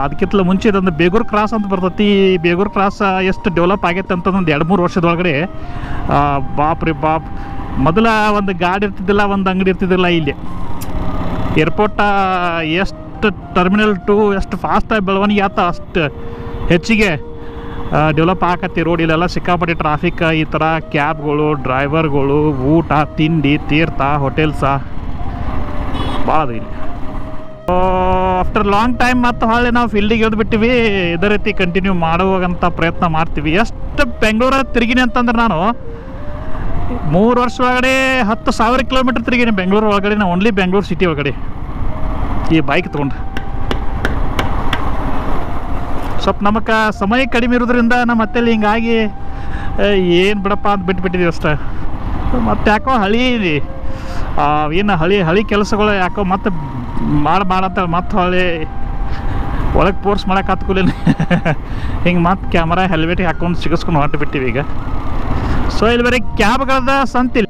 ಅದಕ್ಕಿಂತಲೂ ಮುಂಚೆ ಇದೊಂದು ಬೇಗೂರು ಕ್ರಾಸ್ ಅಂತ ಬರ್ತೈತಿ. ಬೇಗೂರು ಕ್ರಾಸ್ ಎಷ್ಟು ಡೆವಲಪ್ ಆಗೈತೆ ಅಂತಂದು 2-3 ವರ್ಷದೊಳಗಡೆ ಬಾಪ್ ರೀ ಬಾಪ್. ಮೊದಲ ಒಂದು ಗಾಡಿ ಇರ್ತಿದ್ದಿಲ್ಲ, ಒಂದು ಅಂಗಡಿ ಇರ್ತಿದ್ದಿಲ್ಲ. ಇಲ್ಲಿ ಏರ್ಪೋರ್ಟ ಎಷ್ಟು ಟರ್ಮಿನಲ್ 2 ಎಷ್ಟು ಫಾಸ್ಟಾಗಿ ಬೆಳವಣಿಗೆ ಆತ ಅಷ್ಟು ಹೆಚ್ಚಿಗೆ ಡೆವಲಪ್ ಆಕತಿ. ರೋಡ್ ಇಲ್ಲೆಲ್ಲ ಸಿಕ್ಕಾಪಟ್ಟೆ ಟ್ರಾಫಿಕ್, ಈ ಥರ ಕ್ಯಾಬ್ಗಳು, ಡ್ರೈವರ್ಗಳು, ಊಟ ತಿಂಡಿ ತೀರ್ಥ ಹೋಟೆಲ್ಸ ಭಾಳ ಅದ ಇಲ್ಲಿ. ಆಫ್ಟರ್ ಲಾಂಗ್ ಟೈಮ್ ಮತ್ತು ಹೊಳ್ಳಿ ನಾವು ಫೀಲ್ಡಿಗೆ ಇಳಿದು ಬಿಟ್ಟಿವಿ. ಇದೇ ರೀತಿ ಕಂಟಿನ್ಯೂ ಮಾಡುವಾಗಂತ ಪ್ರಯತ್ನ ಮಾಡ್ತೀವಿ. ಎಷ್ಟು ಬೆಂಗಳೂರ ತಿರುಗಿನಿ ಅಂತಂದ್ರೆ ನಾನು 3 ವರ್ಷ ಒಳಗಡೆ 10,000 ಕಿಲೋಮೀಟ್ರ್ ತಿರುಗಿನಿ ಬೆಂಗಳೂರು ಒಳಗಡೆ. ನಾವು ಓನ್ಲಿ ಬೆಂಗಳೂರು ಸಿಟಿ ಒಳಗಡೆ ಈ ಬೈಕ್ ತೊಗೊಂಡು. ಸ್ವಲ್ಪ ನಮಗೆ ಸಮಯ ಕಡಿಮೆ ಇರೋದ್ರಿಂದ ನಮ್ಮ ಮತ್ತಲ್ಲಿ ಹಿಂಗಾಗಿ ಏನು ಬಿಡಪ್ಪ ಅಂತ ಬಿಟ್ಬಿಟ್ಟಿದ್ದೀವಿ ಅಷ್ಟೇ. ಮತ್ತು ಯಾಕೋ ಏನು ಹಳಿ ಕೆಲಸಗಳು ಯಾಕೋ ಮತ್ತೆ ಮಾಡಂತ ಮತ್ತೆ ಹೊಳ್ಳಿ ಒಳಗೆ ಫೋರ್ಸ್ ಮಾಡೋಕೆ ಹತ್ಕೊಲಿಲ್ಲ. ಹಿಂಗೆ ಮತ್ತೆ ಕ್ಯಾಮರಾ ಹೆಲ್ಮೆಟಿಗೆ ಹಾಕ್ಕೊಂಡು ಸಿಗಿಸ್ಕೊಂಡು ಹೊರಟು ಬಿಟ್ಟಿವಿ ಈಗ. ಸೊ ಇಲ್ಲಿ ಬರೀ ಕ್ಯಾಬ್ಗಳದ ಸಂತಿಲ್ಲ.